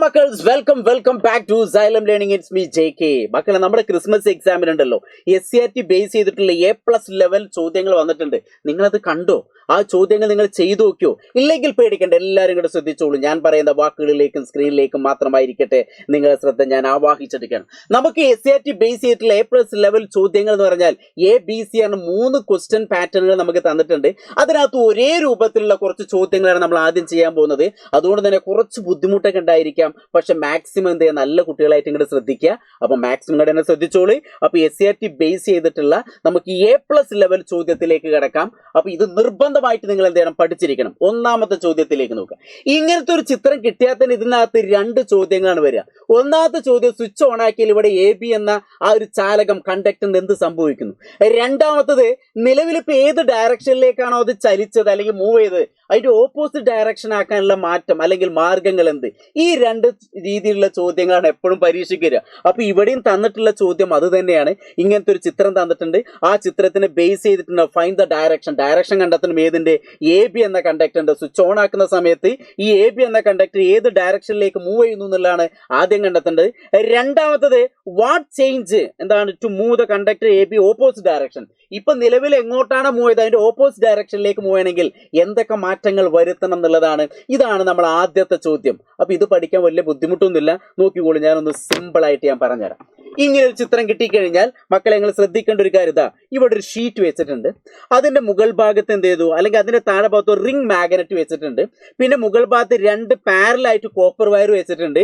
മക്കൾസ് welcome back to Xylem learning. It's me JK. മക്കളെ, നമ്മുടെ Christmas എക്സാമിനുണ്ടല്ലോ SCRT ബേസ് ചെയ്തിട്ടുള്ള A+ ലെവൽ ചോദ്യങ്ങൾ വന്നിട്ടുണ്ട്. നിങ്ങളത് കണ്ടോ? ആ ചോദ്യങ്ങൾ നിങ്ങൾ ചെയ്തു നോക്കിയോ? ഇല്ലെങ്കിൽ പേടിക്കണ്ട, എല്ലാവരും കൂടെ ശ്രദ്ധിച്ചോളൂ. ഞാൻ പറയുന്ന വാക്കുകളിലേക്കും സ്ക്രീനിലേക്കും മാത്രമായിരിക്കട്ടെ നിങ്ങളുടെ ശ്രദ്ധ ഞാൻ ആവാഹിച്ചെടുക്കുകയാണ്. നമുക്ക് SCRT ബേസ് ചെയ്തിട്ടുള്ള A+ ലെവൽ ചോദ്യങ്ങൾ എന്ന് പറഞ്ഞാൽ ABC ആണ്. 3 ക്വസ്റ്റ്യൻ പാറ്റേണുകൾ നമുക്ക് തന്നിട്ടുണ്ട്. അതിനകത്ത് ഒരേ രൂപത്തിലുള്ള കുറച്ച് ചോദ്യങ്ങളാണ് നമ്മൾ ആദ്യം ചെയ്യാൻ പോകുന്നത്. അതുകൊണ്ട് തന്നെ കുറച്ച് ബുദ്ധിമുട്ടൊക്കെ ഉണ്ടായിരിക്കാം. പക്ഷെ മാക്സിമം എന്ത് ചെയ്യുക, നല്ല കുട്ടികളായിട്ട് ഇങ്ങോട്ട് ശ്രദ്ധിക്കുക. അപ്പൊ മാക്സിമം ഇങ്ങോട്ട് തന്നെ ശ്രദ്ധിച്ചോളൂ. അപ്പൊ SCRT ബേസ് ചെയ്തിട്ടുള്ള നമുക്ക് A+ ലെവൽ ചോദ്യത്തിലേക്ക് കിടക്കാം. അപ്പൊ ഇത് നിർബന്ധമായിട്ട് നിങ്ങൾ എന്ത് ചെയ്യണം, പഠിച്ചിരിക്കണം. ഒന്നാമത്തെ ചോദ്യത്തിലേക്ക് നോക്കുക. ഇങ്ങനത്തെ ഒരു ചിത്രം കിട്ടിയാൽ തന്നെ ഇതിനകത്ത് 2 ചോദ്യങ്ങളാണ് വരിക. ഒന്നാമത്തെ ചോദ്യം, സ്വിച്ച് ഓൺ ആക്കിയാൽ ഇവിടെ AB എന്ന ആ ഒരു ചാലകം കണ്ടക്ടറിന് എന്ത് സംഭവിക്കുന്നു. രണ്ടാമത്തത്, നിലവിലിപ്പോൾ ഏത് ഡയറക്ഷനിലേക്കാണോ അത് ചലിച്ചത് അല്ലെങ്കിൽ മൂവ് ചെയ്തത്, അതിന്റെ ഓപ്പോസിറ്റ് ഡയറക്ഷൻ ആക്കാനുള്ള മാറ്റം അല്ലെങ്കിൽ മാർഗങ്ങൾ എന്ത്. ഈ 2 രീതിയിലുള്ള ചോദ്യങ്ങളാണ് എപ്പോഴും പരീക്ഷയ്ക്ക് വരിക. അപ്പൊ ഇവിടെയും തന്നിട്ടുള്ള ചോദ്യം അത് തന്നെയാണ്. ഇങ്ങനത്തെ ഒരു ചിത്രം തന്നിട്ടുണ്ട്. ആ ചിത്രത്തിനെ ബേസ് ചെയ്തിട്ടുണ്ട് ഫൈൻഡ് ദ ഡയറക്ഷൻ കണ്ടെത്തണം. ഏതിന്റെ? AB എന്ന കണ്ടക്ടറിന്റെ. സ്വിച്ച് ഓൺ ആക്കുന്ന സമയത്ത് ഈ AB എന്ന കണ്ടക്ടർ ഏത് ഡയറക്ഷനിലേക്ക് മൂവ് ചെയ്യുന്നു എന്നുള്ളതാണ് ആദ്യം കണ്ടെത്തേണ്ടത്. രണ്ടാമത്തത്, വാട്ട് ചേഞ്ച് എന്താണ് to move the conductor AB opposite direction. ഇപ്പൊ നിലവിൽ എങ്ങോട്ടാണ് മൂവ് ചെയ്ത് അതിന്റെ ഓപ്പോസിറ്റ് ഡയറക്ഷനിലേക്ക് മൂവ് ചെയ്യണമെങ്കിൽ എന്തൊക്കെ മാറ്റങ്ങൾ വരുത്തണം എന്നുള്ളതാണ്. ഇതാണ് നമ്മൾ ആദ്യത്തെ ചോദ്യം. അപ്പൊ ഇത് പഠിക്കാൻ വലിയ ബുദ്ധിമുട്ടൊന്നുമില്ല. നോക്കിക്കോളൂ, ഞാനൊന്ന് സിമ്പിൾ ആയിട്ട് ഞാൻ പറഞ്ഞുതരാം. ഇങ്ങനെ ഒരു ചിത്രം കിട്ടിക്കഴിഞ്ഞാൽ മക്കളെ നിങ്ങൾ ശ്രദ്ധിക്കേണ്ട ഒരു കാര്യം ഇതാ. ഇവിടെ ഒരു ഷീറ്റ് വെച്ചിട്ടുണ്ട്. അതിന്റെ മുകൾ ഭാഗത്ത് എന്ത് ചെയ്തു, അല്ലെങ്കിൽ അതിന്റെ താഴെ ഭാഗത്ത് റിംഗ് മാഗ്നറ്റ് വെച്ചിട്ടുണ്ട്. പിന്നെ മുകൾ ഭാഗത്ത് 2 പാരലായിട്ട് കോപ്പർ വയർ വെച്ചിട്ടുണ്ട്.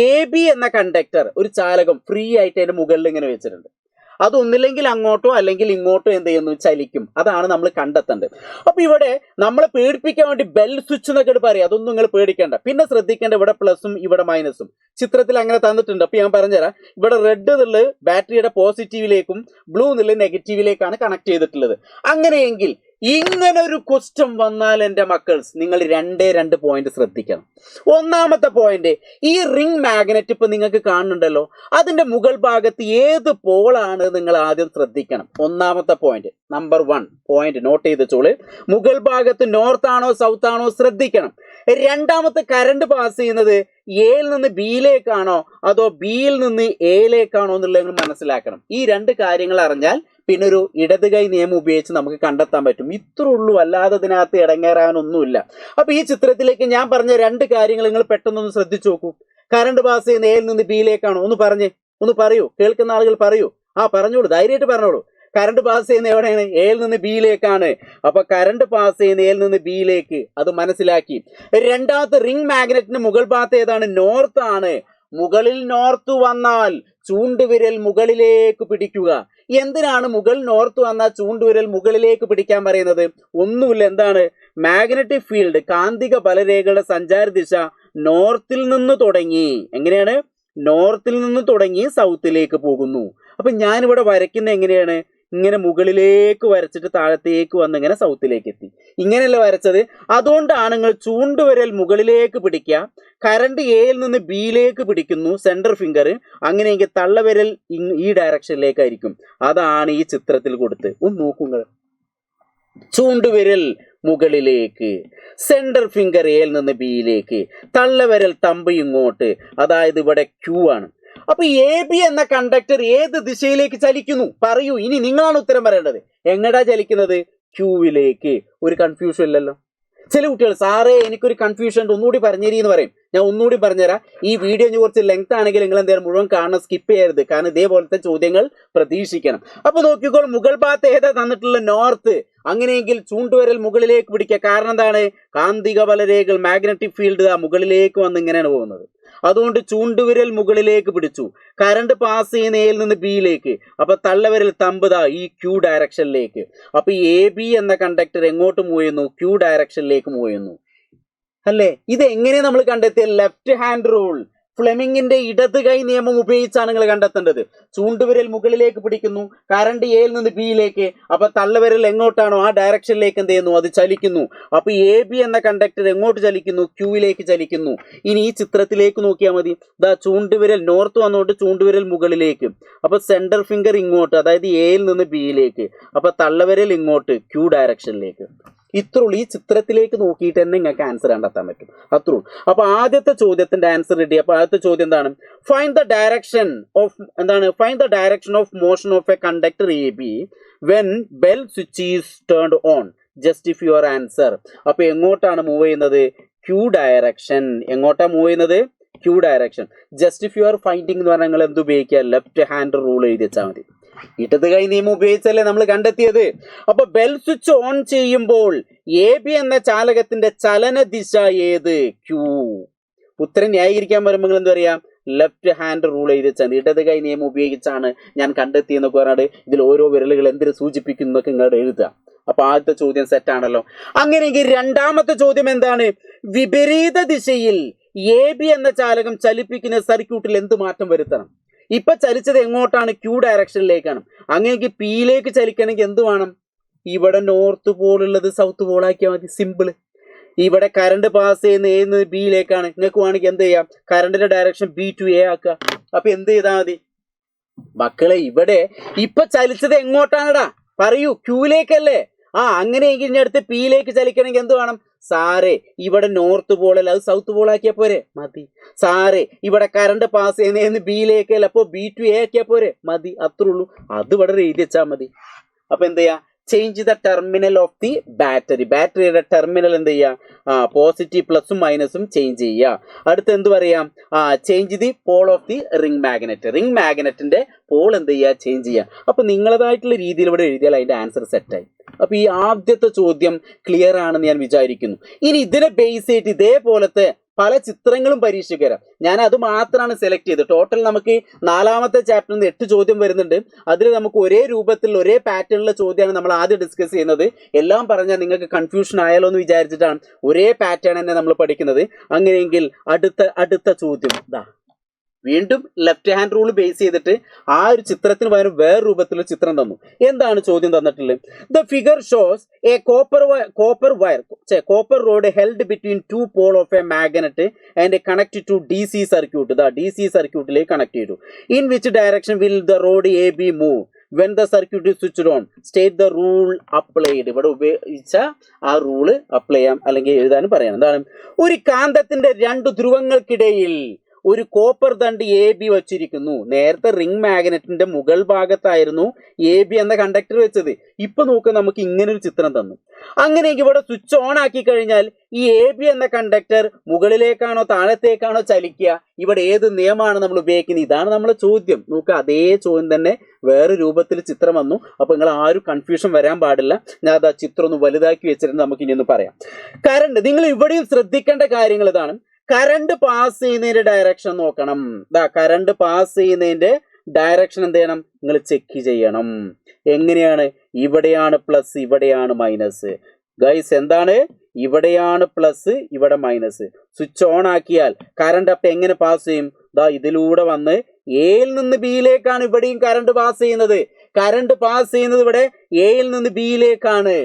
AB എന്ന കണ്ടക്ടർ, ഒരു ചാലകം ഫ്രീ ആയിട്ട് അതിന്റെ മുകളിൽ ഇങ്ങനെ വെച്ചിട്ടുണ്ട്. അതൊന്നില്ലെങ്കിൽ അങ്ങോട്ടോ അല്ലെങ്കിൽ ഇങ്ങോട്ടോ എന്ത് ചെയ്യുന്നു, ചലിക്കും. അതാണ് നമ്മൾ കണ്ടെത്തേണ്ടത്. അപ്പൊ ഇവിടെ നമ്മളെ പേടിപ്പിക്കാൻ വേണ്ടി ബെൽ സ്വിച്ച് എന്നൊക്കെ പറയും. അതൊന്നും നിങ്ങൾ പേടിക്കേണ്ട. പിന്നെ ശ്രദ്ധിക്കേണ്ട, ഇവിടെ പ്ലസും ഇവിടെ മൈനസും ചിത്രത്തിൽ അങ്ങനെ തന്നിട്ടുണ്ട്. അപ്പൊ ഞാൻ പറഞ്ഞുതരാം. ഇവിടെ റെഡ് എന്നുള്ളത് ബാറ്ററിയുടെ പോസിറ്റീവിലേക്കും ബ്ലൂ എന്നുള്ളത് നെഗറ്റീവിലേക്കാണ് കണക്ട് ചെയ്തിട്ടുള്ളത്. അങ്ങനെയെങ്കിൽ ഇങ്ങനെ ഒരു ക്വസ്റ്റ്യൻ വന്നാൽ എൻ്റെ മക്കൾസ് നിങ്ങൾ 2 പോയിന്റ് ശ്രദ്ധിക്കണം. ഒന്നാമത്തെ പോയിന്റ്, ഈ റിംഗ് മാഗ്നറ്റ് ഇപ്പൊ നിങ്ങൾക്ക് കാണുന്നുണ്ടല്ലോ, അതിന്റെ മുകൾ ഭാഗത്ത് ഏത് പോളാണ് നിങ്ങൾ ആദ്യം ശ്രദ്ധിക്കണം. ഒന്നാമത്തെ പോയിന്റ്, നമ്പർ 1 പോയിന്റ് നോട്ട് ചെയ്ത് ചോള്. മുകൾ ഭാഗത്ത് നോർത്ത് ആണോ സൗത്ത് ആണോ ശ്രദ്ധിക്കണം. രണ്ടാമത്തെ, കറണ്ട് പാസ് ചെയ്യുന്നത് എയിൽ നിന്ന് ബിയിലേക്കാണോ അതോ ബിയിൽ നിന്ന് എയിലേക്കാണോ എന്നുള്ളത് മനസ്സിലാക്കണം. ഈ 2 കാര്യങ്ങൾ അറിഞ്ഞാൽ പിന്നെ ഒരു ഇടത് കൈ നിയമം ഉപയോഗിച്ച് നമുക്ക് കണ്ടെത്താൻ പറ്റും. ഇത്രേ ഉള്ളൂ, അല്ലാതെ ഇതിനകത്ത് ഇടങ്ങേറാനൊന്നുമില്ല. അപ്പൊ ഈ ചിത്രത്തിലേക്ക് ഞാൻ പറഞ്ഞ 2 കാര്യങ്ങൾ നിങ്ങൾ പെട്ടെന്നൊന്ന് ശ്രദ്ധിച്ചു നോക്കൂ. കറണ്ട് പാസ് ചെയ്യുന്ന എയിൽ നിന്ന് ബിയിലേക്കാണോ? ഒന്ന് പറയൂ. കേൾക്കുന്ന ആളുകൾ പറയൂ. പറഞ്ഞോളൂ, ധൈര്യമായിട്ട് പറഞ്ഞോളൂ. കറണ്ട് പാസ് ചെയ്യുന്ന എവിടെയാണ്? എയിൽ നിന്ന് ബിയിലേക്കാണ്. അപ്പൊ കറണ്ട് പാസ് ചെയ്യുന്ന എയിൽ നിന്ന് ബിയിലേക്ക്, അത് മനസ്സിലാക്കി. രണ്ടാമത്തെ, റിംഗ് മാഗ്നറ്റിന് മുകൾ ഭാഗത്ത് ഏതാണ്? നോർത്ത് ആണ്. മുകളിൽ നോർത്ത് വന്നാൽ ചൂണ്ടുവിരൽ മുകളിലേക്ക് പിടിക്കുക. എന്തിനാണ് മുകൾ നോർത്ത് വന്നാൽ ചൂണ്ടുവിരൽ മുകളിലേക്ക് പിടിക്കാൻ പറയുന്നത്? ഒന്നുമില്ല. എന്താണ്? മാഗ്നറ്റിക് ഫീൽഡ്, കാന്തിക ബലരേഖയുടെ സഞ്ചാര ദിശ നോർത്തിൽ നിന്ന് തുടങ്ങി. എങ്ങനെയാണ്? നോർത്തിൽ നിന്ന് തുടങ്ങി സൗത്തിലേക്ക് പോകുന്നു. അപ്പൊ ഞാനിവിടെ വരയ്ക്കുന്ന എങ്ങനെയാണ്? ഇങ്ങനെ മുകളിലേക്ക് വരച്ചിട്ട് താഴത്തേക്ക് വന്ന് ഇങ്ങനെ സൗത്തിലേക്ക് എത്തി. ഇങ്ങനെയല്ല വരച്ചത്. അതുകൊണ്ടാണ് നിങ്ങൾ ചൂണ്ടുവിരൽ മുകളിലേക്ക് പിടിക്കുക. കറണ്ട് എയിൽ നിന്ന് ബിയിലേക്ക് പിടിക്കുന്നു, സെന്റർ ഫിംഗർ. അങ്ങനെയെങ്കിൽ തള്ളവിരൽ ഈ ഡയറക്ഷനിലേക്കായിരിക്കും. അതാണ് ഈ ചിത്രത്തിൽ കൊടുത്ത്. ഒന്ന് നോക്കുക. ചൂണ്ടുവിരൽ മുകളിലേക്ക്, സെന്റർ ഫിംഗർ എയിൽ നിന്ന് ബിയിലേക്ക്, തള്ളവിരൽ തമ്പ് ഇങ്ങോട്ട്. അതായത് ഇവിടെ Q ആണ്. അപ്പൊ AB എന്ന കണ്ടക്ടർ ഏത് ദിശയിലേക്ക് ചലിക്കുന്നു? പറയൂ. ഇനി നിങ്ങളാണ് ഉത്തരം പറയേണ്ടത്. എങ്ങടാ ചലിക്കുന്നത്? Qവിലേക്ക്. ഒരു കൺഫ്യൂഷൻ ഇല്ലല്ലോ. ചില കുട്ടികൾ, സാറേ എനിക്കൊരു കൺഫ്യൂഷൻ ഉണ്ട്, ഒന്നുകൂടി പറഞ്ഞേരിന്ന് പറയും. ഞാൻ ഒന്നുകൂടി പറഞ്ഞുതരാം. ഈ വീഡിയോ കുറച്ച് ലെങ്ത് ആണെങ്കിൽ നിങ്ങൾ എന്തായാലും മുഴുവൻ കാണണം, സ്കിപ്പ് ചെയ്യരുത്. കാരണം ഇതേപോലത്തെ ചോദ്യങ്ങൾ പ്രതീക്ഷിക്കണം. അപ്പൊ നോക്കിക്കോൾ, മുകൾ ഭാഗത്ത് ഏതാ തന്നിട്ടുള്ള? നോർത്ത്. അങ്ങനെയെങ്കിൽ ചൂണ്ടുവിരൽ മുകളിലേക്ക് പിടിക്കുക. കാരണം എന്താണ്? കാന്തിക ബലരേഖകൾ, മാഗ്നറ്റിക് ഫീൽഡ് മുകളിലേക്ക് വന്ന് ഇങ്ങനെയാണ് പോകുന്നത്. അതുകൊണ്ട് ചൂണ്ടുവിരൽ മുകളിലേക്ക് പിടിച്ചു. കറണ്ട് പാസ് ചെയ്യുന്ന എയിൽ നിന്ന് ബിയിലേക്ക്. അപ്പൊ തള്ളവിരൽ തമ്പുതാ ഈ Q ഡയറക്ഷനിലേക്ക്. അപ്പൊ AB എന്ന കണ്ടക്ടർ എങ്ങോട്ട് മൂവ് ചെയ്യുന്നു? Q ഡയറക്ഷനിലേക്ക് മൂവ് ചെയ്യുന്നു. അല്ലേ? ഇത് എങ്ങനെ നമ്മൾ കണ്ടെത്തിയ? ലെഫ്റ്റ് ഹാൻഡ് റൂൾ, ഫ്ലെമിങ്ങിന്റെ ഇടത് കൈ നിയമം ഉപയോഗിച്ചാണ് നിങ്ങൾ കണ്ടെത്തേണ്ടത്. ചൂണ്ടുവിരൽ മുകളിലേക്ക് പിടിക്കുന്നു, കറണ്ട് എയിൽ നിന്ന് ബിയിലേക്ക്. അപ്പൊ തള്ളവിരൽ എങ്ങോട്ടാണോ ആ ഡയറക്ഷനിലേക്ക് എന്ത് ചെയ്യുന്നു? അത് ചലിക്കുന്നു. അപ്പൊ AB എന്ന കണ്ടക്ടർ എങ്ങോട്ട് ചലിക്കുന്നു? Qവിലേക്ക് ചലിക്കുന്നു. ഇനി ഈ ചിത്രത്തിലേക്ക് നോക്കിയാൽ മതി. ചൂണ്ടുവിരൽ നോർത്ത് വന്നുകൊണ്ട് ചൂണ്ടുവിരൽ മുകളിലേക്ക്. അപ്പൊ സെന്റർ ഫിംഗർ ഇങ്ങോട്ട്, അതായത് എയിൽ നിന്ന് ബിയിലേക്ക്. അപ്പൊ തള്ളവിരൽ ഇങ്ങോട്ട് Q ഡയറക്ഷനിലേക്ക്. ഇത്രയുള്ളൂ. ഈ ചിത്രത്തിലേക്ക് നോക്കിയിട്ട് തന്നെ നിങ്ങൾക്ക് ആൻസർ കണ്ടെത്താൻ പറ്റും. അത്രയുള്ളൂ. അപ്പൊ ആദ്യത്തെ ചോദ്യത്തിന്റെ ആൻസർ കിട്ടി. അപ്പൊ ആദ്യത്തെ ചോദ്യം എന്താണ്? Find the direction of motion of a conductor A B when bell switch is turned on. Justify your answer. അപ്പൊ എങ്ങോട്ടാണ് മൂവ് ചെയ്യുന്നത്? Q direction. എങ്ങോട്ടാ മൂവ് ചെയ്യുന്നത്? Q direction. Justify your finding എന്ന് പറഞ്ഞാൽ നിങ്ങൾ എന്ത് ഉപയോഗിക്കുക? ലെഫ്റ്റ് ഹാൻഡ് റൂൾ എഴുതി വെച്ചാൽ മതി. ഇടത് കൈ നിയമം ഉപയോഗിച്ചല്ലേ നമ്മൾ കണ്ടെത്തിയത്. അപ്പൊ ബെൽ സ്വിച്ച് ഓൺ ചെയ്യുമ്പോൾ എ ബി എന്ന ചാലകത്തിന്റെ ചലന ദിശ ഏത്? ക്യൂ. ഉത്തരം ന്യായീകരിക്കാൻ വരുമ്പോൾ നിങ്ങൾ എന്താ പറയാ? ലെഫ്റ്റ് ഹാൻഡ് റൂൾ എഴുതി വെച്ചാൽ ഇടത് കൈ നിയമം ഉപയോഗിച്ചാണ് ഞാൻ കണ്ടെത്തിയെന്നൊക്കെ പറഞ്ഞാൽ ഇതിൽ ഓരോ വിരലുകൾ എന്തിനു സൂചിപ്പിക്കുന്നു എന്നൊക്കെ നിങ്ങളുടെ എഴുതുക. അപ്പൊ ആദ്യത്തെ ചോദ്യം സെറ്റ് ആണല്ലോ. അങ്ങനെയെങ്കിൽ രണ്ടാമത്തെ ചോദ്യം എന്താണ്? വിപരീത ദിശയിൽ എ ബി എന്ന ചാലകം ചലിപ്പിക്കുന്ന സർക്യൂട്ടിൽ എന്ത് മാറ്റം വരുത്തണം? ഇപ്പൊ ചലിച്ചത് എങ്ങോട്ടാണ്? ക്യൂ ഡയറക്ഷനിലേക്കാണ്. അങ്ങനെയെങ്കിൽ പിയിലേക്ക് ചലിക്കണമെങ്കിൽ എന്ത് വേണം? ഇവിടെ നോർത്ത് പോൾ ഉള്ളത് സൗത്ത് പോൾ ആക്കിയാൽ മതി. സിമ്പിള്. ഇവിടെ കറണ്ട് പാസ് ചെയ്യുന്ന ഏത് ബിയിലേക്കാണ്. നിങ്ങൾക്ക് വേണമെങ്കിൽ എന്ത് ചെയ്യാം? കറണ്ടിന്റെ ഡയറക്ഷൻ ബി ടു എ ആക്കുക. അപ്പൊ എന്ത് ചെയ്താൽ മതി മക്കളെ? ഇവിടെ ഇപ്പൊ ചലിച്ചത് എങ്ങോട്ടാണടാ? പറയൂ. ക്യൂയിലേക്കല്ലേ? അങ്ങനെയെങ്കിൽ ഇനി അടുത്ത് പിയിലേക്ക് ചലിക്കണമെങ്കിൽ എന്ത് വേണം? സാറേ ഇവിടെ നോർത്ത് പോളല്ല, അത് സൗത്ത് പോൾ ആക്കിയാൽ പോരെ? മതി. സാറേ ഇവിടെ കറണ്ട് പാസ് ചെയ്യുന്നതെന്ന് ബിയിലേക്കല്ല, അപ്പോൾ ബി ടു എ ആക്കിയാൽ പോരെ? മതി. അത്രേ ഉള്ളൂ. അത് ഇവിടെ എഴുതി വെച്ചാൽ മതി. അപ്പൊ എന്ത് ചെയ്യാ? Change the terminal of the battery. ബാറ്ററിയുടെ ടെർമിനൽ എന്ത് ചെയ്യുക? പോസിറ്റീവ് പ്ലസും മൈനസും ചേഞ്ച് ചെയ്യുക. അടുത്ത് എന്ത് പറയാം? Change the pole of the ring magnet. Ring മാഗ്നറ്റിന്റെ പോൾ എന്ത് ചെയ്യുക? ചേഞ്ച് ചെയ്യുക. അപ്പൊ നിങ്ങളതായിട്ടുള്ള രീതിയിൽ ഇവിടെ എഴുതിയാൽ അതിന്റെ ആൻസർ സെറ്റായി. അപ്പൊ ഈ ആദ്യത്തെ ചോദ്യം ക്ലിയർ ആണെന്ന് ഞാൻ വിചാരിക്കുന്നു. ഇനി ഇതിനെ ബേസ് ചെയ്തിട്ട് ഇതേപോലത്തെ പല ചിത്രങ്ങളും പരീക്ഷിക്കുക. ഞാൻ അത് മാത്രമാണ് സെലക്ട് ചെയ്തത്. ടോട്ടൽ നമുക്ക് 4ാമത്തെ ചാപ്റ്ററിൽ നിന്ന് 8 ചോദ്യം വരുന്നുണ്ട്. അതിൽ നമുക്ക് ഒരേ രൂപത്തിൽ ഒരേ പാറ്റേണിലുള്ള ചോദ്യമാണ് നമ്മൾ ആദ്യം ഡിസ്കസ് ചെയ്യുന്നത്. എല്ലാം പറഞ്ഞാൽ നിങ്ങൾക്ക് കൺഫ്യൂഷൻ ആയാലോ എന്ന് വിചാരിച്ചിട്ടാണ് ഒരേ പാറ്റേൺ തന്നെ നമ്മൾ പഠിക്കുന്നത്. അങ്ങനെയെങ്കിൽ അടുത്ത ചോദ്യം ഇതാ. വീണ്ടും ലെഫ്റ്റ് ഹാൻഡ് റൂൾ ബേസ് ചെയ്തിട്ട് ആ ഒരു ചിത്രത്തിന് പകരം വേറെ രൂപത്തിലുള്ള ചിത്രം തന്നു. എന്താണ് ചോദ്യം തന്നിട്ടുള്ളത്? The figure shows a copper rod held between 2 pole of a magnet and connect to DC circuit. The DC സർക്യൂട്ടിലേക്ക് കണക്ട് ചെയ്തു. In which direction will the rod A B move when the circuit is switched on? state the rule applied. ഇവിടെ ഉപയോഗിച്ച ആ rule apply ചെയ്യാം, അല്ലെങ്കിൽ എഴുതാനും പറയാം. എന്താണ്? ഒരു കാന്തത്തിന്റെ 2 ധ്രുവങ്ങൾക്കിടയിൽ ഒരു കോപ്പർ ദണ്ട് എ ബി വച്ചിരിക്കുന്നു. നേരത്തെ റിംഗ് മാഗ്നറ്റിന്റെ മുകൾ ഭാഗത്തായിരുന്നു എ ബി എന്ന കണ്ടക്ടർ വെച്ചത്. ഇപ്പൊ നോക്കുക, നമുക്ക് ഇങ്ങനെ ഒരു ചിത്രം തന്നു. അങ്ങനെയെങ്കിൽ ഇവിടെ സ്വിച്ച് ഓൺ ആക്കി കഴിഞ്ഞാൽ ഈ എ ബി എന്ന കണ്ടക്ടർ മുകളിലേക്കാണോ താഴത്തേക്കാണോ ചലിക്കുക? ഇവിടെ ഏത് നിയമമാണ് നമ്മൾ ഉപയോഗിക്കുന്നത്? ഇതാണ് നമ്മളെ ചോദ്യം. നോക്കുക, അതേ ചോദ്യം തന്നെ വേറെ രൂപത്തിൽ ചിത്രം വന്നു. അപ്പൊ നിങ്ങൾ ആരും കൺഫ്യൂഷൻ വരാൻ പാടില്ല. ഞാൻ അത് ആ ചിത്രം ഒന്ന് വലുതാക്കി വെച്ചിട്ട് നമുക്ക് ഇനി ഒന്ന് പറയാം. കറണ്ട്, നിങ്ങൾ ഇവിടെയും ശ്രദ്ധിക്കേണ്ട കാര്യങ്ങൾ ഇതാണ്. കറണ്ട് പാസ് ചെയ്യുന്നതിന്റെ ഡയറക്ഷൻ നോക്കണം. കറണ്ട് പാസ് ചെയ്യുന്നതിന്റെ ഡയറക്ഷൻ എന്ത് ചെയ്യണം? നിങ്ങൾ ചെക്ക് ചെയ്യണം. എങ്ങനെയാണ്? ഇവിടെയാണ് പ്ലസ്, ഇവിടെയാണ് മൈനസ്. ഗൈസ്, എന്താണ്? ഇവിടെയാണ് പ്ലസ്, ഇവിടെ മൈനസ്. സ്വിച്ച് ഓൺ ആക്കിയാൽ കറണ്ട് അപ്പൊ എങ്ങനെ പാസ് ചെയ്യും? ഇതിലൂടെ വന്ന് എയിൽ നിന്ന് ബിയിലേക്കാണ് ഇവിടെയും കറണ്ട് പാസ് ചെയ്യുന്നത്. കറണ്ട് പാസ് ചെയ്യുന്നത് ഇവിടെ എയിൽ നിന്ന് ബിയിലേക്കാണ്.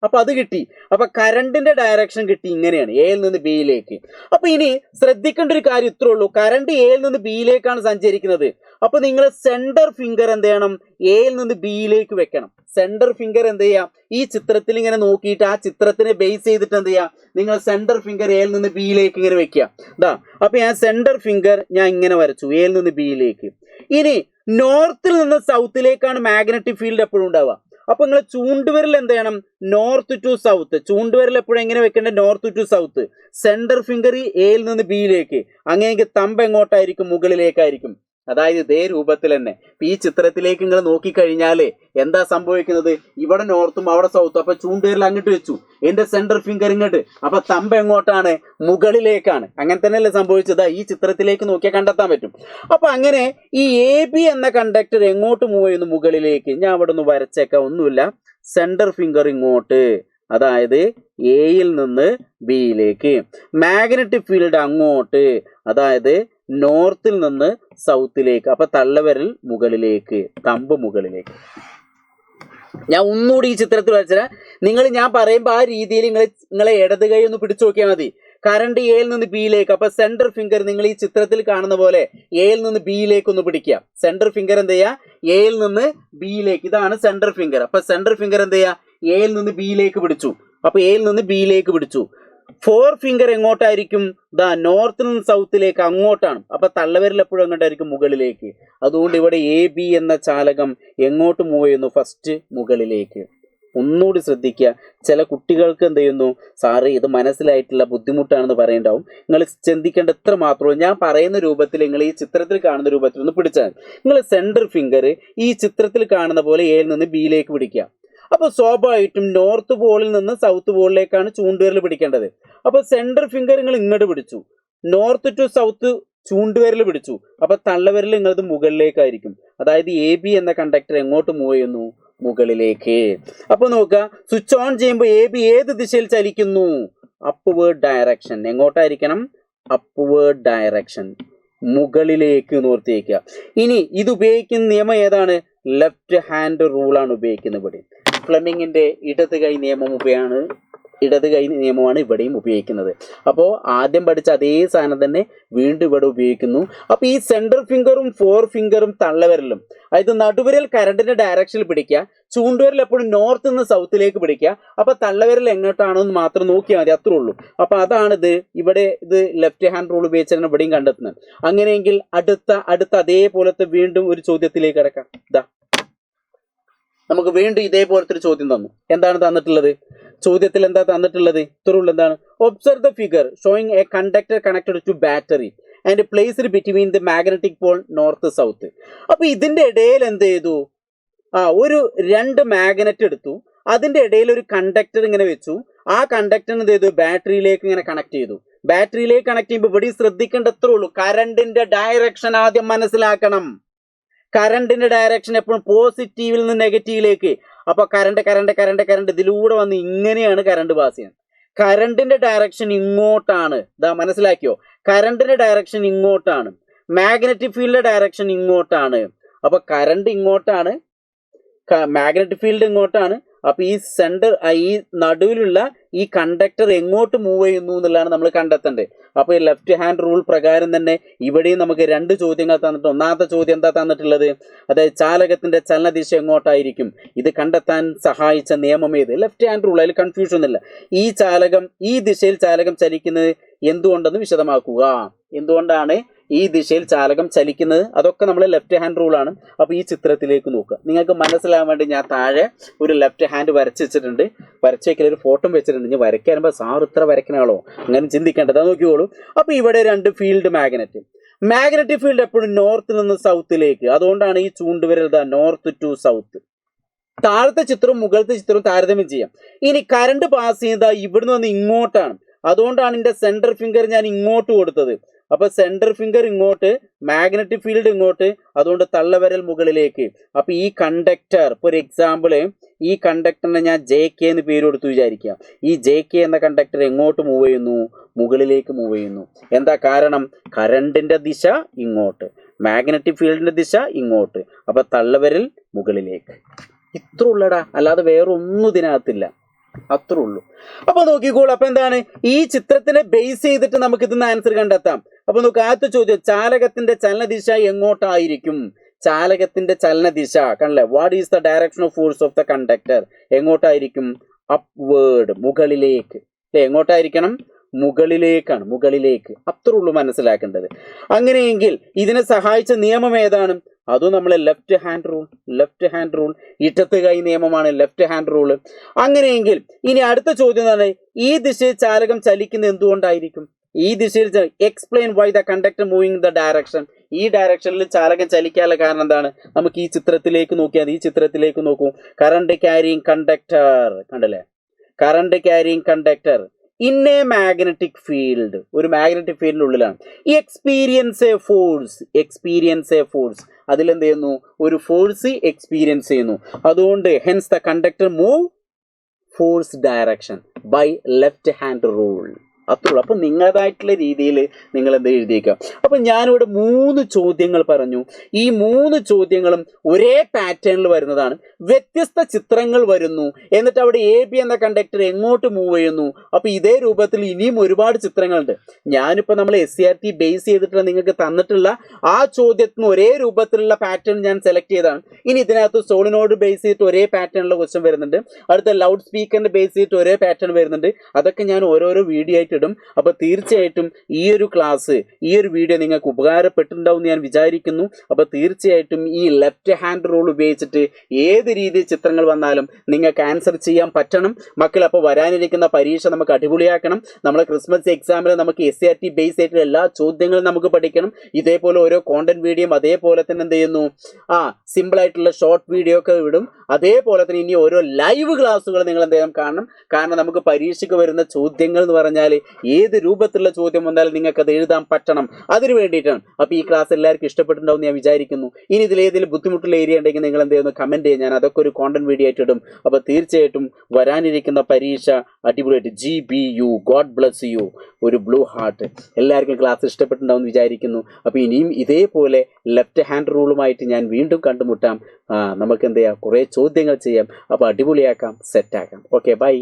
അപ്പൊ അത് കിട്ടി. അപ്പൊ കറണ്ടിന്റെ ഡയറക്ഷൻ കിട്ടി. ഇങ്ങനെയാണ്, എയിൽ നിന്ന് ബിയിലേക്ക്. അപ്പൊ ഇനി ശ്രദ്ധിക്കേണ്ട ഒരു കാര്യം ഇത്രേ ഉള്ളൂ. കറണ്ട് എയിൽ നിന്ന് ബിയിലേക്കാണ് സഞ്ചരിക്കുന്നത്. അപ്പൊ നിങ്ങൾ സെന്റർ ഫിംഗർ എന്ത് ചെയ്യണം? എയിൽ നിന്ന് ബിയിലേക്ക് വെക്കണം. സെന്റർ ഫിംഗർ എന്ത് ചെയ്യാം? ഈ ചിത്രത്തിൽ ഇങ്ങനെ നോക്കിയിട്ട് ആ ചിത്രത്തിനെ ബേസ് ചെയ്തിട്ട് എന്ത് ചെയ്യാം? നിങ്ങൾ സെന്റർ ഫിംഗർ എയിൽ നിന്ന് ബിയിലേക്ക് ഇങ്ങനെ വെക്കുക. അപ്പൊ ഞാൻ സെന്റർ ഫിംഗർ ഞാൻ ഇങ്ങനെ വരച്ചു, എയിൽ നിന്ന് ബിയിലേക്ക്. ഇനി നോർത്തിൽ നിന്ന് സൗത്തിലേക്കാണ് മാഗ്നറ്റിക് ഫീൽഡ് എപ്പോഴും ഉണ്ടാവുക. അപ്പൊ നിങ്ങൾ ചൂണ്ടുവിരൽ എന്ത് ചെയ്യണം? North to south. ചൂണ്ടുവിരൽ എപ്പോഴും എങ്ങനെ വെക്കേണ്ടത്? North to south. Centre finger എയിൽ നിന്ന് ബിയിലേക്ക്. അങ്ങനെയെങ്കിൽ തമ്പ് എങ്ങോട്ടായിരിക്കും? മുകളിലേക്കായിരിക്കും. അതായത് ഇതേ രൂപത്തിൽ തന്നെ ഈ ചിത്രത്തിലേക്ക് നിങ്ങൾ നോക്കിക്കഴിഞ്ഞാല് എന്താ സംഭവിക്കുന്നത്? ഇവിടെ നോർത്തും അവിടെ സൗത്തും. അപ്പൊ ചൂണ്ടുവിരൽ അങ്ങോട്ട് വെച്ചു, എന്റെ സെന്റർ ഫിംഗർ ഇങ്ങോട്ട്. അപ്പൊ തമ്പ് എങ്ങോട്ടാണ്? മുകളിലേക്കാണ്. അങ്ങനെ തന്നെയല്ലേ സംഭവിച്ചത്? ഈ ചിത്രത്തിലേക്ക് നോക്കിയാൽ കണ്ടെത്താൻ പറ്റും. അപ്പൊ അങ്ങനെ ഈ എ ബി എന്ന കണ്ടക്ടർ എങ്ങോട്ട് മൂവ് ചെയ്യുന്നു? മുകളിലേക്ക്. ഞാൻ അവിടെ ഒന്ന് വരച്ചേക്കാം, ഒന്നുമില്ല. സെന്റർ ഫിംഗർ ഇങ്ങോട്ട്, അതായത് എയിൽ നിന്ന് ബിയിലേക്ക്. മാഗ്നറ്റിക് ഫീൽഡ് അങ്ങോട്ട്, അതായത് നോർത്തിൽ നിന്ന് സൗത്തിലേക്ക്. അപ്പൊ തള്ളവിരൽ മുകളിലേക്ക്, തമ്പ് മുകളിലേക്ക്. ഞാൻ ഒന്നുകൂടി ഈ ചിത്രത്തിൽ വരച്ചാൽ ഞാൻ പറയുമ്പോൾ ആ രീതിയിൽ നിങ്ങളെ ഇടത് കൈ ഒന്ന് പിടിച്ചു നോക്കിയാൽ മതി. കറണ്ട് എയിൽ നിന്ന് ബിയിലേക്ക്. അപ്പൊ സെന്റർ ഫിംഗർ നിങ്ങൾ ഈ ചിത്രത്തിൽ കാണുന്ന പോലെ എയിൽ നിന്ന് ബിയിലേക്ക് ഒന്ന് പിടിക്കുക. സെന്റർ ഫിംഗർ എന്ത് ചെയ്യുക? എയിൽ നിന്ന് ബിയിലേക്ക്. ഇതാണ് സെന്റർ ഫിംഗർ. അപ്പൊ സെന്റർ ഫിംഗർ എന്ത് ചെയ്യുക? എയിൽ നിന്ന് ബിയിലേക്ക് പിടിച്ചു. അപ്പൊ എയിൽ നിന്ന് ബിയിലേക്ക് പിടിച്ചു. 4 ഫിംഗർ എങ്ങോട്ടായിരിക്കും? നോർത്തിൽ നിന്ന് സൗത്തിലേക്ക്, അങ്ങോട്ടാണ്. അപ്പൊ തള്ളവിരൽ എപ്പോഴും എങ്ങോട്ടായിരിക്കും? മുകളിലേക്ക്. അതുകൊണ്ട് ഇവിടെ എ ബി എന്ന ചാലകം എങ്ങോട്ട് മൂവ് ചെയ്യുന്നു? ഫസ്റ്റ് മുകളിലേക്ക്. ഒന്നുകൂടി ശ്രദ്ധിക്കുക. ചില കുട്ടികൾക്ക് എന്ത് ചെയ്യുന്നു, സാറ് ഇത് മനസ്സിലായിട്ടില്ല, ബുദ്ധിമുട്ടാണെന്ന് പറയണ്ടാവും. നിങ്ങൾ ചിന്തിക്കേണ്ട എത്ര മാത്രമേ ഞാൻ പറയുന്ന രൂപത്തിൽ, നിങ്ങൾ ഈ ചിത്രത്തിൽ കാണുന്ന രൂപത്തിൽ ഒന്ന് പിടിച്ചാൽ, നിങ്ങൾ സെൻറ്റർ ഫിംഗർ ഈ ചിത്രത്തിൽ കാണുന്ന പോലെ എയിൽ നിന്ന് ബിയിലേക്ക് പിടിക്കുക. അപ്പോൾ സ്വാഭാവികമായിട്ടും നോർത്ത് പോളിൽ നിന്ന് സൗത്ത് പോളിലേക്കാണ് ചൂണ്ടുവിരൽ പിടിക്കേണ്ടത്. അപ്പോൾ സെൻറ്റർ ഫിംഗർ നിങ്ങൾ ഇങ്ങോട്ട് പിടിച്ചു, നോർത്ത് ടു സൗത്ത് ചൂണ്ടുവിരൽ പിടിച്ചു. അപ്പോൾ തള്ളവിരൽ നിങ്ങളത് മുകളിലേക്കായിരിക്കും. അതായത് എ ബി എന്ന കണ്ടക്ടർ എങ്ങോട്ട് മൂവ് ചെയ്യുന്നു? മുകളിലേക്ക്. അപ്പോൾ നോക്കുക, സ്വിച്ച് ഓൺ ചെയ്യുമ്പോൾ എ ബി ഏത് ദിശയിൽ ചലിക്കുന്നു? Upward direction. എങ്ങോട്ടായിരിക്കണം? അപ്വേർഡ് ഡയറക്ഷൻ, മുകളിലേക്ക് നോർത്തേക്കുക. ഇനി ഇത് ഉപയോഗിക്കുന്ന നിയമം ഏതാണ്? ലെഫ്റ്റ് ഹാൻഡ് റൂളാണ് ഉപയോഗിക്കുന്നത് ഇവിടെ. ഫ്ലെമിങ്ങിന്റെ ഇടത് കൈ നിയമമാണ് ഇവിടെയും ഉപയോഗിക്കുന്നത്. അപ്പോൾ ആദ്യം പഠിച്ച അതേ സാധനം തന്നെ വീണ്ടും ഇവിടെ ഉപയോഗിക്കുന്നു. അപ്പോൾ ഈ സെൻട്രൽ ഫിംഗറും 4 ഫിംഗറും തള്ളവിരലും, അതായത് നടുവിരൽ കറണ്ടിന്റെ ഡയറക്ഷനിൽ പിടിക്കുക, ചൂണ്ടുവിരൽ എപ്പോഴും നോർത്ത് നിന്ന് സൗത്തിലേക്ക് പിടിക്കുക. അപ്പോൾ തള്ളവിരൽ എങ്ങോട്ടാണോ എന്ന് മാത്രം നോക്കിയാൽ മതി, അത്രേ ഉള്ളൂ. അപ്പോൾ അതാണിത്. ഇവിടെ ഇത് ലെഫ്റ്റ് ഹാൻഡ് റൂൾ ഉപയോഗിച്ചാണ് ഇവിടെയും കണ്ടെത്തുന്നത്. അങ്ങനെയെങ്കിൽ അടുത്ത അതേപോലത്തെ വീണ്ടും ഒരു ചോദ്യത്തിലേക്ക് കിടക്കാം. നമുക്ക് വീണ്ടും ഇതേപോലത്തെ ഒരു ചോദ്യം തന്നു. എന്താണ് തന്നിട്ടുള്ളത്? ചോദ്യത്തിൽ എന്താ തന്നിട്ടുള്ളത്? ഇത്രയുള്ള എന്താണ്? Observe the figure showing a conductor connected to battery and placed between the magnetic pole north south. അപ്പൊ ഇതിന്റെ ഇടയിൽ എന്ത് ചെയ്തു? ഒരു 2 മാഗ്നറ്റ് എടുത്തു, അതിന്റെ ഇടയിൽ ഒരു കണ്ടക്ടർ ഇങ്ങനെ വെച്ചു. ആ കണ്ടക്ടറിന് എന്ത് ചെയ്തു? ബാറ്ററിയിലേക്ക് ഇങ്ങനെ കണക്ട് ചെയ്തു. ബാറ്ററിയിലേക്ക് കണക്ട് ചെയ്യുമ്പോൾ ഇവിടെ ശ്രദ്ധിക്കേണ്ട അത്രേ ഉള്ളൂ, കറണ്ടിന്റെ ഡയറക്ഷൻ ആദ്യം മനസ്സിലാക്കണം. കറണ്ടിന്റെ ഡയറക്ഷൻ എപ്പോഴും പോസിറ്റീവിൽ നിന്ന് നെഗറ്റീവിലേക്ക്. അപ്പൊ കറണ്ട് ഇതിലൂടെ വന്ന് ഇങ്ങനെയാണ് കറണ്ട് പാസ് ചെയ്യുന്നത്. കറണ്ടിന്റെ ഡയറക്ഷൻ ഇങ്ങോട്ടാണ്. മനസ്സിലാക്കിയോ? കറണ്ടിന്റെ ഡയറക്ഷൻ ഇങ്ങോട്ടാണ്, മാഗ്നറ്റിക് ഫീൽഡിന്റെ ഡയറക്ഷൻ ഇങ്ങോട്ടാണ്. അപ്പൊ കറണ്ട് ഇങ്ങോട്ടാണ്, മാഗ്നറ്റിക് ഫീൽഡ് ഇങ്ങോട്ടാണ്. അപ്പൊ ഈ നടുവിലുള്ള ഈ കണ്ടക്ടർ എങ്ങോട്ട് മൂവ് ചെയ്യുന്നു എന്നുള്ളതാണ് നമ്മൾ കണ്ടെത്തേണ്ടത്. അപ്പൊ ഈ ലെഫ്റ്റ് ഹാൻഡ് റൂൾ പ്രകാരം തന്നെ ഇവിടെയും നമുക്ക് 2 ചോദ്യങ്ങൾ തന്നിട്ട്, ഒന്നാമത്തെ ചോദ്യം എന്താ തന്നിട്ടുള്ളത്? അതായത് ചാലകത്തിന്റെ ചലനദിശ എങ്ങോട്ടായിരിക്കും? ഇത് കണ്ടെത്താൻ സഹായിച്ച നിയമം ഏത്? Left hand rule. അതിൽ കൺഫ്യൂഷൻ ഒന്നുമില്ല. ഈ ദിശയിൽ ചാലകം ചലിക്കുന്നത് എന്തുകൊണ്ടെന്ന് വിശദമാക്കുക. എന്തുകൊണ്ടാണ് ഈ ദിശയിൽ ചാലകം ചലിക്കുന്നത്? അതൊക്കെ നമ്മൾ ലെഫ്റ്റ് ഹാൻഡ് റൂളാണ്. അപ്പോൾ ഈ ചിത്രത്തിലേക്ക് നോക്കുക. നിങ്ങൾക്ക് മനസ്സിലാകാൻ വേണ്ടി ഞാൻ താഴെ ഒരു ലെഫ്റ്റ് ഹാൻഡ് വരച്ച് വെച്ചിട്ടുണ്ട്. വരച്ച് വയ്ക്കൽ ഒരു ഫോട്ടോ വെച്ചിട്ടുണ്ട്. ഇനി വരയ്ക്കാനുമ്പോൾ സാർ ഇത്ര വരയ്ക്കണാളോ അങ്ങനെ ചിന്തിക്കേണ്ടത്. നോക്കിയോളൂ. അപ്പോൾ ഇവിടെ 2 ഫീൽഡ് മാഗ്നറ്റിക് ഫീൽഡ് എപ്പോഴും നോർത്തിൽ നിന്ന് സൗത്തിലേക്ക്. അതുകൊണ്ടാണ് ഈ ചൂണ്ടുവിരൽ നോർത്ത് ടു സൗത്ത്. താഴത്തെ ചിത്രവും മുകളിലത്തെ ചിത്രവും താരതമ്യം ചെയ്യാം. ഇനി കറണ്ട് പാസ് ചെയ്യുന്നത് ഇവിടുന്ന് വന്ന് ഇങ്ങോട്ടാണ്. അതുകൊണ്ടാണ് എൻ്റെ സെൻട്രൽ ഫിംഗർ ഞാൻ ഇങ്ങോട്ട് കൊടുത്തത്. അപ്പൊ സെൻട്രൽ ഫിംഗർ ഇങ്ങോട്ട്, മാഗ്നറ്റിക് ഫീൽഡ് ഇങ്ങോട്ട്, അതുകൊണ്ട് തള്ളവിരൽ മുകളിലേക്ക്. അപ്പൊ ഈ കണ്ടക്ടർ, ഇപ്പോൾ ഒരു എക്സാമ്പിള്, ഈ കണ്ടക്ടറിനെ ഞാൻ JK എന്ന് പേര് കൊടുത്തു വിചാരിക്കുക. ഈ JK എന്ന കണ്ടക്ടർ എങ്ങോട്ട് മൂവ് ചെയ്യുന്നു? മുകളിലേക്ക് മൂവ് ചെയ്യുന്നു. എന്താ കാരണം? കറണ്ടിന്റെ ദിശ ഇങ്ങോട്ട്, മാഗ്നറ്റിക് ഫീൽഡിന്റെ ദിശ ഇങ്ങോട്ട്. അപ്പൊ തള്ളവിരൽ മുകളിലേക്ക്. ഇത്ര ഉള്ളടാ, അല്ലാതെ വേറെ ഒന്നും ഇതിനകത്തില്ല. അത്രേ ഉള്ളൂ. അപ്പൊ നോക്കിക്കോളൂ. അപ്പൊ എന്താണ്? ഈ ചിത്രത്തിനെ ബേസ് ചെയ്തിട്ട് നമുക്ക് ഇതിന് ആൻസർ കണ്ടെത്താം. അപ്പൊ നോക്ക്, ആദ്യത്തെ ചോദ്യം, ചാലകത്തിന്റെ ചലനദിശ എങ്ങോട്ടായിരിക്കും? ചാലകത്തിന്റെ ചലനദിശ കണ്ടല്ലേ? What is the direction of force of the conductor? എങ്ങോട്ടായിരിക്കും? അപ്വേർഡ്, മുകളിലേക്ക്. എങ്ങോട്ടായിരിക്കണം? മുകളിലേക്കാണ്, മുകളിലേക്ക്. അത്രേ ഉള്ളൂ മനസ്സിലാക്കേണ്ടത്. അങ്ങനെയെങ്കിൽ ഇതിനെ സഹായിച്ച നിയമം ഏതാണ്? അതും നമ്മളെ ലെഫ്റ്റ് ഹാൻഡ് റൂൾ. ഇടത്ത് കൈ നിയമമാണ് ലെഫ്റ്റ് ഹാൻഡ് റൂൾ. അങ്ങനെയെങ്കിൽ ഇനി അടുത്ത ചോദ്യം എന്താണ്? ഈ ദിശയിൽ ചാലകം ചലിക്കുന്നത് എന്തുകൊണ്ടായിരിക്കും? ഈ ദിശയിൽ explain why the conductor moving the direction. ഈ ഡയറക്ഷനിൽ ചാലകം ചലിക്കാനുള്ള കാരണം എന്താണ്? നമുക്ക് ഈ ചിത്രത്തിലേക്ക് നോക്കിയാൽ, ഈ ചിത്രത്തിലേക്ക് നോക്കൂ. കറണ്ട് ക്യാരിയിങ് കണ്ടക്ടർ കണ്ടല്ലേ? Current carrying conductor in A magnetic field, ഒരു മാഗ്നറ്റിക് ഫീൽഡിനുള്ളിലാണ്. ഈ എക്സ്പീരിയൻസ് എ ഫോഴ്സ്, അതിലെന്ത് ചെയ്യുന്നു? ഒരു ഫോഴ്സ് എക്സ്പീരിയൻസ് ചെയ്യുന്നു. അതുകൊണ്ട് hence the conductor move force direction by left hand rule. അത്രേ ഉള്ളൂ. അപ്പം നിങ്ങളുടേതായിട്ടുള്ള രീതിയിൽ നിങ്ങൾ എന്ത് എഴുതിയേക്കുക. അപ്പം ഞാനിവിടെ 3 ചോദ്യങ്ങൾ പറഞ്ഞു. ഈ 3 ചോദ്യങ്ങളും ഒരേ പാറ്റേണിൽ വരുന്നതാണ്. വ്യത്യസ്ത ചിത്രങ്ങൾ വരുന്നു, എന്നിട്ട് അവിടെ AB എന്ന കണ്ടക്ടർ എങ്ങോട്ട് മൂവ് ചെയ്യുന്നു. അപ്പം ഇതേ രൂപത്തിൽ ഇനിയും ഒരുപാട് ചിത്രങ്ങളുണ്ട്. ഞാനിപ്പോൾ നമ്മൾ SCRT ബേസ് ചെയ്തിട്ടുള്ള നിങ്ങൾക്ക് തന്നിട്ടുള്ള ആ ചോദ്യത്തിന് ഒരേ രൂപത്തിലുള്ള പാറ്റേൺ ഞാൻ സെലക്ട് ചെയ്തതാണ്. ഇനി ഇതിനകത്ത് സോളിനോട് ബേസ് ചെയ്തിട്ട് ഒരേ പാറ്റേണിലുള്ള ക്വസ്റ്റ്യൻ വരുന്നുണ്ട്. അടുത്ത ലൗഡ് സ്പീക്കറിന്റെ ബേസ് ചെയ്തിട്ട് ഒരേ പാറ്റേൺ വരുന്നുണ്ട്. അതൊക്കെ ഞാൻ ഓരോരോ വീഡിയോ ആയിട്ട് ഇടും. അപ്പോൾ തീർച്ചയായിട്ടും ഈ ഒരു ക്ലാസ്, ഈ ഒരു വീഡിയോ നിങ്ങൾക്ക് ഉപകാരപ്പെട്ടിട്ടുണ്ടാവും എന്ന് ഞാൻ വിചാരിക്കുന്നു. അപ്പോൾ തീർച്ചയായിട്ടും ഈ ലെഫ്റ്റ് ഹാൻഡ് റൂൾ ഉപയോഗിച്ചിട്ട് ഏത് രീതിയിൽ ചിത്രങ്ങൾ വന്നാലും നിങ്ങൾക്ക് ആൻസർ ചെയ്യാൻ പറ്റണം മക്കൾ. അപ്പോൾ വരാനിരിക്കുന്ന പരീക്ഷ നമുക്ക് അടിപൊളിയാക്കണം. നമ്മളെ ക്രിസ്മസ് എക്സാമിൽ നമുക്ക് SCRT ബേസ് ആയിട്ടുള്ള എല്ലാ ചോദ്യങ്ങളും നമുക്ക് പഠിക്കണം. ഇതേപോലെ ഓരോ കോണ്ടന്റ് വീഡിയോയും അതേപോലെ തന്നെ എന്ത് ചെയ്യുന്നു, സിമ്പിൾ ആയിട്ടുള്ള ഷോർട്ട് വീഡിയോ ഒക്കെ വിടും. അതേപോലെ തന്നെ ഇനി ഓരോ ലൈവ് ക്ലാസ്സുകൾ നിങ്ങൾ എന്ത് ചെയ്യണം, കാണണം. കാരണം നമുക്ക് പരീക്ഷയ്ക്ക് വരുന്ന ചോദ്യങ്ങൾ എന്ന് പറഞ്ഞാൽ ഏത് രൂപത്തിലുള്ള ചോദ്യം വന്നാലും നിങ്ങൾക്ക് അത് എഴുതാൻ പറ്റണം. അതിന് വേണ്ടിയിട്ടാണ്. അപ്പോൾ ഈ ക്ലാസ് എല്ലാവർക്കും ഇഷ്ടപ്പെട്ടിട്ടുണ്ടാവും ഞാൻ വിചാരിക്കുന്നു. ഇനി ഇതിലേതെങ്കിലും ബുദ്ധിമുട്ടുള്ള ഏരിയ ഉണ്ടെങ്കിൽ നിങ്ങൾ എന്ത് ചെയ്യുന്നു, കമൻറ്റ് ചെയ്യാൻ. ഞാൻ അതൊക്കെ ഒരു കോണ്ടന്റ് വീഡിയോ ആയിട്ട് ഇടും. അപ്പോൾ തീർച്ചയായിട്ടും വരാനിരിക്കുന്ന പരീക്ഷ അടിപൊളിയായിട്ട് GBU ഗോഡ് ബ്ലസ് യു, ഒരു ബ്ലൂ ഹാർട്ട്. എല്ലാവർക്കും ക്ലാസ് ഇഷ്ടപ്പെട്ടിട്ടുണ്ടാവും എന്ന് വിചാരിക്കുന്നു. അപ്പോൾ ഇനിയും ഇതേപോലെ ലെഫ്റ്റ് ഹാൻഡ് റൂളുമായിട്ട് ഞാൻ വീണ്ടും കണ്ടുമുട്ടാം. നമുക്ക് എന്ത് ചെയ്യാം, കുറേ ചോദ്യങ്ങൾ ചെയ്യാം. അപ്പോൾ അടിപൊളിയാക്കാം, സെറ്റാക്കാം. Okay, by.